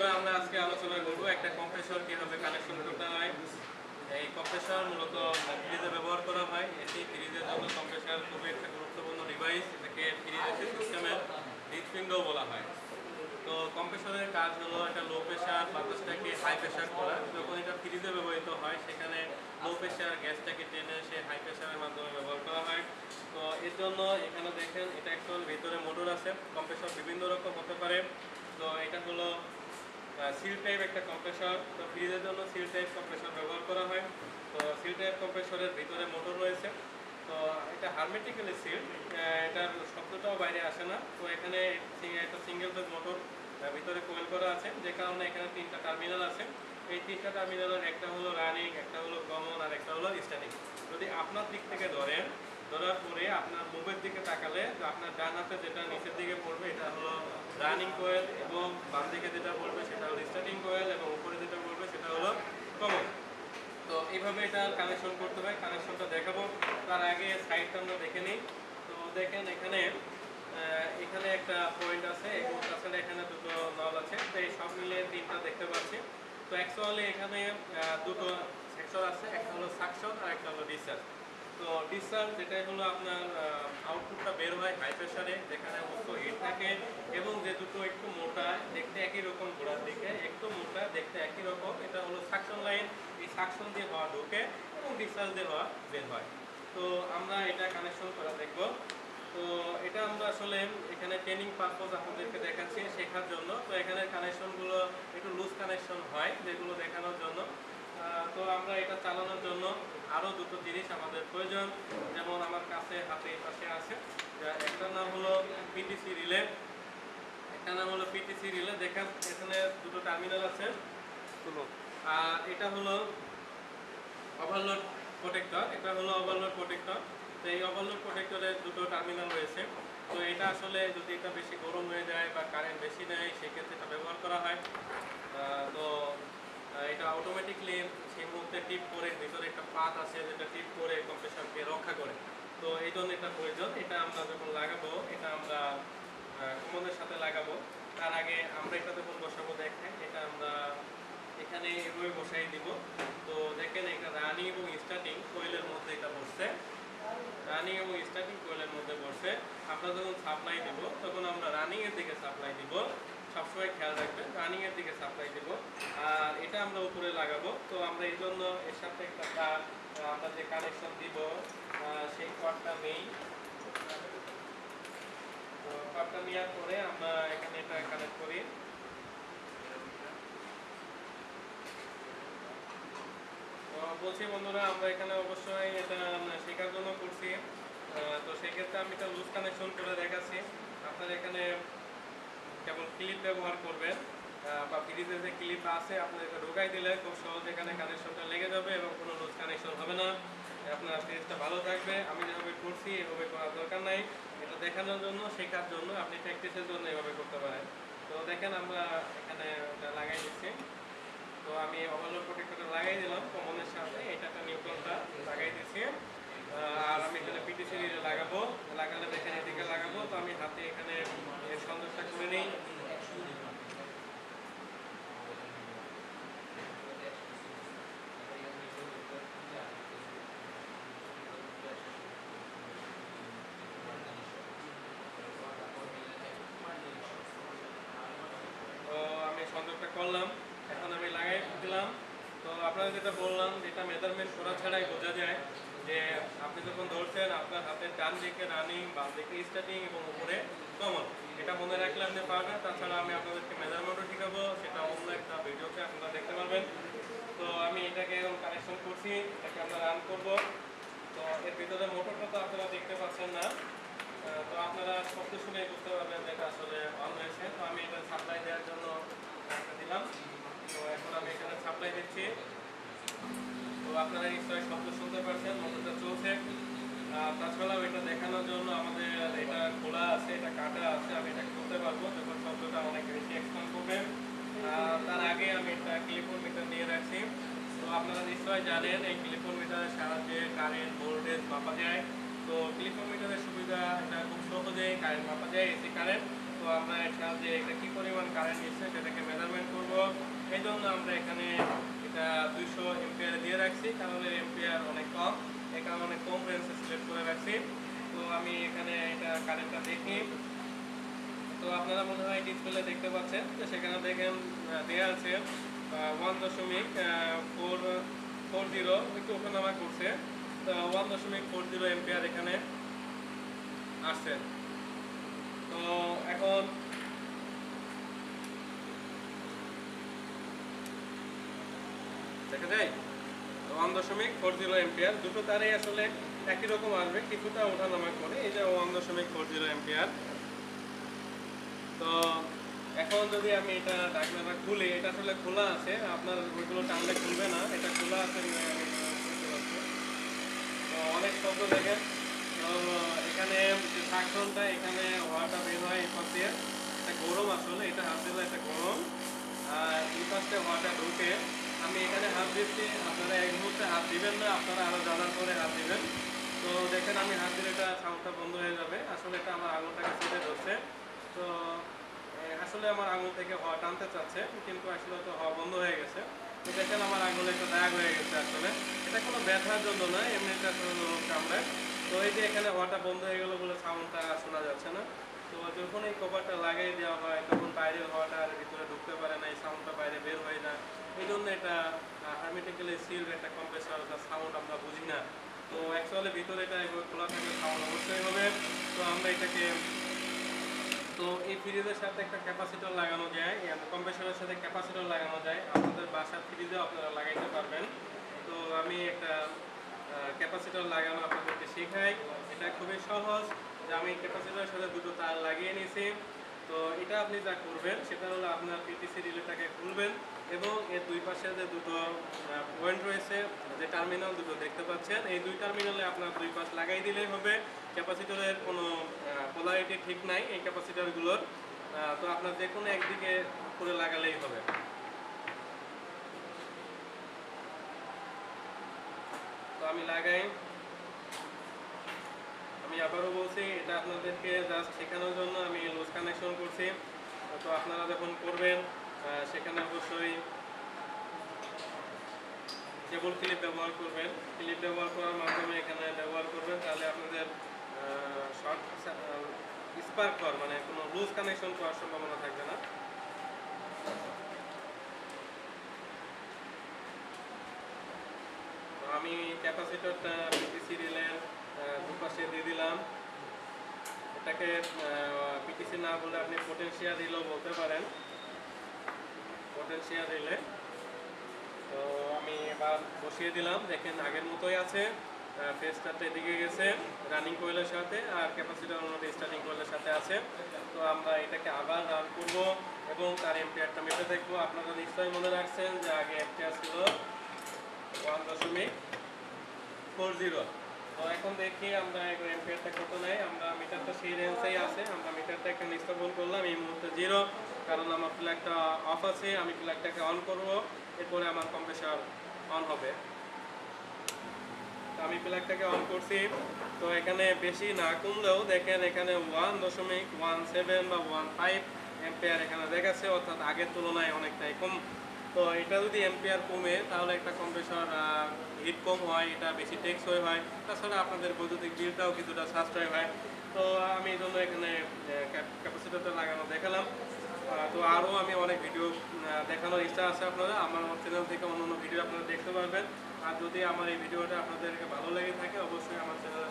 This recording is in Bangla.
বন্ধুরা আমরা আজকে আলোচনা করব একটা কম্প্রেসর কিভাবে কানেকশন করতে হয়। এই কম্প্রেসর মূলত ফ্রিজে ব্যবহার করা হয়। এটি ফ্রিজের জন্য কম্প্রেসর খুবই একটা গুরুত্বপূর্ণ ডিভাইস। এটাকে ফ্রিজের সিস্টেমের হৃৎপিণ্ডও বলা হয়। তো কম্প্রেসরের কাজ হলো একটা লো প্রেশার বাতাসটাকে হাই প্রেশার করা। যখন এটা ফ্রিজে ব্যবহৃত হয় সেখানে লো প্রেশার গ্যাসটাকে টেনে সে হাই প্রেশারের মাধ্যমে ব্যবহার করা হয়। তো এর জন্য এখানে দেখেন এটা অ্যাকচুয়াল ভিতরে মোটর আছে। কম্প্রেসর বিভিন্ন রকম হতে পারে। তো এটা হলো সিল টাইপ একটা কম্প্রেসর। তো ফ্রিজের জন্য সিল টাইপ কম্প্রেসর ব্যবহার করা হয়। তো সিল টাইপ কম্প্রেসরের ভিতরে মোটর রয়েছে। তো এটা হারমেটিক্যালি সিল, এটার শব্দটাও বাইরে আসে না। তো এখানে একটা সিঙ্গেল ফেজ মোটর ভিতরে কোয়েল করা আছে, যে কারণে এখানে তিনটা টার্মিনাল আছে। এই তিনটা টার্মিনালের একটা হলো রানিং, একটা হলো কমন, আর একটা হলো স্ট্যাটিক। যদি আপনার দিক থেকে ধরেন, ধরার পরে আপনার মুভের দিকে তাকালে আপনার ডান হাতে যেটা নিচের দিকে পড়বে এটা হলো রানিং কোয়েল, এবং বাম দিকে যেটা পড়বে সেটা হলো স্টার্টিং কোয়েল, এবং উপরে যেটা পড়বে সেটা হলো কমন। তো এইভাবে এটা কানেকশন করতে হয়। কানেকশনটা দেখাবো, তার আগে সাইডটা আমরা দেখে নিই। তো দেখেন এখানে এখানে একটা পয়েন্ট আছে এবং তাছাড়া এখানে দুটো নল আছে। তো এই সব মিলিয়ে তিনটা দেখতে পাচ্ছি। তো অ্যাকচুয়ালি এখানে দুটো সেকশন আছে, একটা হলো সাকশন আর একটা হলো ডিসচার্জ। তো ডিসচার্জ যেটাই হলো আপনার আউটপুটটা বের হয় হাই প্রেশারে, যেখানে অবশ্য হিট থাকে, এবং যে দুটো একটু মোটা দেখতে একই রকম, গোড়ার দিকে একটু মোটা দেখতে একই রকম, এটা হলো সাকশন লাইন। এই সাকশন দিয়ে হওয়া ঢোকে এবং ডিসচার্জ দিয়ে হওয়া বের হয়। তো আমরা এটা কানেকশন করা দেখব। তো এটা আমরা আসলে এখানে ট্রেনিং পারপোজ আপনাদেরকে দেখাচ্ছি, শেখার জন্য। তো এখানে কানেকশনগুলো একটু লুজ কানেকশন হয়, যেগুলো দেখানোর জন্য। তো আমরা এটা চালানোর জন্য আরও দুটো জিনিস আমাদের প্রয়োজন, যেমন আমার কাছে হাতে এই পাশে আছে। একটার নাম হলো পিটিসি রিলে, একটা নাম হলো পিটিসি রিলে। দেখেন এখানে দুটো টার্মিনাল আছে। আর এটা হলো ওভারলোড প্রোটেক্টর, এটা হলো ওভারলোড প্রোটেক্টর। তো এই ওভারলোড প্রোটেক্টরের দুটো টার্মিনাল রয়েছে। তো এটা আসলে যদি এটা বেশি গরম হয়ে যায় বা কারেন্ট বেশি নেয়, সেক্ষেত্রে এটা ব্যবহার করা হয়। তো এটা অটোমেটিকলি সেই মুহূর্তে টিপ করে, ভিতরে একটা পাত আছে যেটা টিপ করে কম্প্রেসরকে রক্ষা করে। তো এই জন্য এটা প্রয়োজন। এটা আমরা যখন লাগাবো, এটা আমরা কমনের সাথে লাগাবো। তার আগে আমরা এটা যখন বসাবো, দেখেন এটা আমরা এখানে এভাবে বসাই দিব। তো দেখেন এটা রানিং এবং স্টার্টিং কোয়েলের মধ্যে এটা বসছে, রানিং এবং স্টার্টিং কোয়েলের মধ্যে বসছে। আমরা যখন সাপ্লাই দিব তখন আমরা রানিং এর দিকে সাপ্লাই দিব, সবসময় খেয়াল রাখবেন রানিং এর দিকে সাপ্লাই দিব। আর এটা আমরা উপরে লাগাবো। তো আমরা এই জন্য এর সাথে একটা তার আমরা যে কানেকশন দিব সেই কর্ডটা নেই। তো কর্ডটা নেওয়ার পরে আমরা এখানে এটা কানেক্ট করি। বলছি বন্ধুরা, আমরা এখানে অবশ্যই এটা শেখার জন্য করছি। তো সেক্ষেত্রে আমি এটা লুজ কানেকশন করে দেখাচ্ছি। আপনারা এখানে কেবল ক্লিপ ব্যবহার করবেন, বা ফ্রিজে যে ক্লিপ আছে আপনার এটা ঢোকাই দিলে খুব সহজ এখানে কানেকশনটা লেগে যাবে এবং কোনো লুজ কানেকশন হবে না। আপনার ফ্রিজটা ভালো থাকবে। আমি যেভাবে করছি এভাবে করার দরকার নাই। এটা দেখানোর জন্য, শেখার জন্য, আপনি প্র্যাকটিসের জন্য এভাবে করতে পারেন। তো দেখেন আমরা এখানে এটা লাগাই দিচ্ছি। তো আমি ওভারলোড প্রোটেক্টরটা লাগাই দিলাম কমনের সাথে, এটা একটা নিউট্রালটা লাগাই দিচ্ছি। আর আমি এখানে পিটিসি লাগাবো, লাগালে দেখেন এদিকে লাগাবো। তো আমি হাতে এখানে এর সংযোগটা করে নিই। তো আমি সংযোগটা করলাম, এখন আমি লাগাই দিলাম। তো আপনাদের যেটা বললাম, যেটা মেজারমেন্ট করা ছাড়াই বোঝা যায় যে আপনি যখন ধরছেন আপনার হাতের ডান দিকে রানিং, বাম দিকে স্টার্টিং এবং উপরে কমন। এটা মনে রাখলে আপনি পারবেন। তাছাড়া আমি আপনাদেরকে মেজারমেন্টও শিখাবো, সেটা অন্য একটা ভিডিওতে আপনারা দেখতে পারবেন। তো আমি এটাকে এখন কানেকশন করছি, এটাকে আমরা রান করব। তো এর ভিতরে মোটরটা তো আপনারা দেখতে পাচ্ছেন না। তো আপনারা শব্দ শুনে বুঝতে পারবেন যে এটা আসলে অন হয়েছে। তো আমি এটা সাপ্লাই দেওয়ার জন্য দিলাম। তো এখন আমি এখানে সাপ্লাই দিচ্ছি। তো আপনারা নিশ্চয়ই শব্দ শুনতে পাচ্ছেন, মোটরটা চলছে। তাছাড়াও এটা দেখানোর জন্য আমাদের এটা খোলা আছে, এটা কাটা আছে। আমি এটা খুলতে পারবো যখন শব্দটা অনেক বেশি এক্সপ্যান্ড করবে। তার আগে আমি একটা ক্লিপন মিটার নিয়ে রাখছি। তো আপনারা নিশ্চয়ই জানেন এই ক্লিপন মিটারের সাহায্যে কারেন্ট, ভোল্টেজ মাপা যায়। তো ক্লিপন মিটারের সুবিধা, এটা খুব সহজেই কারেন্ট মাপা যায়, এসি কারেন্ট। তো আমরা এর সাহায্যে এটা কী পরিমাণ কারেন্ট নিচ্ছে সেটাকে মেজারমেন্ট করব। এই জন্য আমরা এখানে এটা 200 এম্পিয়ারে দিয়ে রাখছি, কারণ এর এম্পিয়ার অনেক কম, এই কারণে কম রেঞ্জে সিলেক্ট করে রাখছি। তো আমি এখানে এটা কারেন্টটা দেখি। তো আপনারা মনে হয় ডিসপ্লে দেখতে পাচ্ছেন, তো সেখানে দেখেন দেওয়া আছে 1.440, একটু ওঠানামা করছে। তো 1.40 এম্পিয়ার এখানে আসছে। তো এখন দেখা যায় 1.40 এম্পিয়ার, দুটো তারই আসলে একই রকম আসবে, কিছুটা ওঠানামা করে। এই যে 1.40 এম্পিয়ার। তো এখন যদি আমি এটা ঢাকনাটা খুলি, এটা আসলে খোলা আছে, আপনার ওইগুলো টানলে খুলবে না, এটা খোলা আছে। তো অনেক শব্দ দেখেন। তো এখানে যে সাকশনটা, এখানে হওয়াটা বের হয় এই পাশ দিয়ে, এটা গরম আসলে, এটা হাত দিলে এটা গরম, আর এই পাশে হওয়াটা ঢুকে। আমি এখানে হাত দিচ্ছি, আপনারা এক মুহূর্তে হাত দিবেন না, আপনারা আরও জানার পরে হাত দিবেন। তো দেখেন আমি হাত দিলে এটা সাউন্ডটা বন্ধ হয়ে যাবে, আসলে এটা আমার আঙুলটাকে চেপে ধরছে। তো আসলে আমার আঙুল থেকে হওয়া টানতে চাচ্ছে, কিন্তু আসলে তো হওয়া বন্ধ হয়ে গেছে। তো দেখেন আমার আঙুলে একটা দাগ হয়ে গেছে। আসলে এটা কোনো ব্যথার জন্য না, এমনিতে আসলে নরম কামড়ায়। তো এই যে এখানে হওয়াটা বন্ধ হয়ে গেলো বলে সাউন্ডটা শোনা যাচ্ছে না। তো যখন এই কভারটা লাগিয়ে দেওয়া হয়, তখন বাইরের হওয়াটা আর ভিতরে ঢুকতে পারে না, এই সাউন্ডটা বাইরে বের হয় না। এই জন্য এটা হারমেটিক্যালি সিলড একটা কম্প্রেসর, যার সাউন্ড আমরা বুঝি না। তো অ্যাকচুয়ালি ভিতরে এটা খোলা থাকলে সাউন্ড অবশ্যই হবে। তো আমরা এটাকে, তো এই ফ্রিজের সাথে একটা ক্যাপাসিটর লাগানো যায়, কম্প্রেসরের সাথে ক্যাপাসিটর লাগানো যায়। আপনাদের বাসার ফ্রিজেও আপনারা লাগাইতে পারবেন। তো আমি একটা ক্যাপাসিটর লাগানো আপনাদেরকে শেখাই। এটা খুবই সহজ, যে আমি ক্যাপাসিটরের সাথে দুটো তার লাগিয়ে নিয়েছি। তো এটা আপনি যা করবেন সেটা হলো আপনার পিটিসি রিলেটাকে খুলবেন, এবং এর দুই পাশে যে দুটো পয়েন্ট রয়েছে, যে টার্মিনাল দুটো দেখতে পাচ্ছেন, এই দুই টার্মিনালে আপনার দুই পাশ লাগাই দিলেই হবে। ক্যাপাসিটরের কোনো পোলারিটি ঠিক নাই এই ক্যাপাসিটরগুলোর। তো আপনার যে কোনো একদিকে করে লাগালেই হবে। তো আমি লাগাই, আমি আবারও বলছি, এটা আপনাদেরকে জাস্ট শেখানোর জন্য আমি লুজ কানেকশন করছি। তো আপনারা যখন করবেন সেখানে অবশ্যই কেবল ক্লিপ ব্যবহার করবেন। ক্লিপ ব্যবহার করার মাধ্যমে এখানে ব্যবহার করবেন, তাহলে আপনাদের শর্ট স্পার্ক হওয়ার, মানে কোনো লুজ কানেকশন করার সম্ভাবনা থাকবে না। তো আমি ক্যাপাসিটরটা পিটিসি রিলের দুপাশে দিয়ে দিলাম। এটাকে পিটিসি না বলে আপনি পটেনশিয়াল রিলেও বলতে পারেন, পটেনশিয়াল রিলে। তো আমি এবার বসিয়ে দিলাম, দেখেন আগের মতোই আছে। ফেসটাতে এদিকে গেছে রানিং কোয়েলের সাথে, আর ক্যাপাসিটর মধ্যে স্টার্টিং কোয়েলের সাথে আছে। তো আমরা এটাকে আবার রান করব এবং তার এম্পিয়ারটা মেপে দেখবো। আপনারা নিশ্চয়ই মনে রাখছেন যে আগে এম্পিয়ার ছিল 1.40। তো এখন দেখি আমরা এম্পিয়ারটা কত নেয়। আমরা মিটারটা সেই রেঞ্জেই আছে, আমরা মিটারটা এখানে স্থাপন করলাম। এই মুহূর্তে 0, কারণ আমার প্লাগটা অফ আছে। আমি প্লাগটাকে অন করব, এরপরে আমার কম্প্রেসর অন হবে। আমি প্লাগটাকে অন করছি। তো এখানে বেশি না কমলেও দেখেন এখানে 1.17 বা 1.5 এম্পিয়ার এখানে দেখাচ্ছে, অর্থাৎ আগের তুলনায় অনেকটাই কম। তো এটা যদি এম্পিয়ার কমে, তাহলে একটা কম্প্রেসর হিট কম হয়, এটা বেশি টেকসই হয়, তাছাড়া আপনাদের বৈদ্যুতিক বিলটাও কিছুটা সাশ্রয় হয়। তো আমি এই জন্য এখানে ক্যাপাসিটরটা লাগানো দেখালাম। তো আরও আমি অনেক ভিডিও দেখানোর ইচ্ছা আছে, আপনারা আমার চ্যানেল থেকে অন্য ভিডিও আপনারা দেখতে পারবেন। আর যদি আমার এই ভিডিওটা আপনাদেরকে ভালো লেগে থাকে, অবশ্যই আমার চ্যানেলে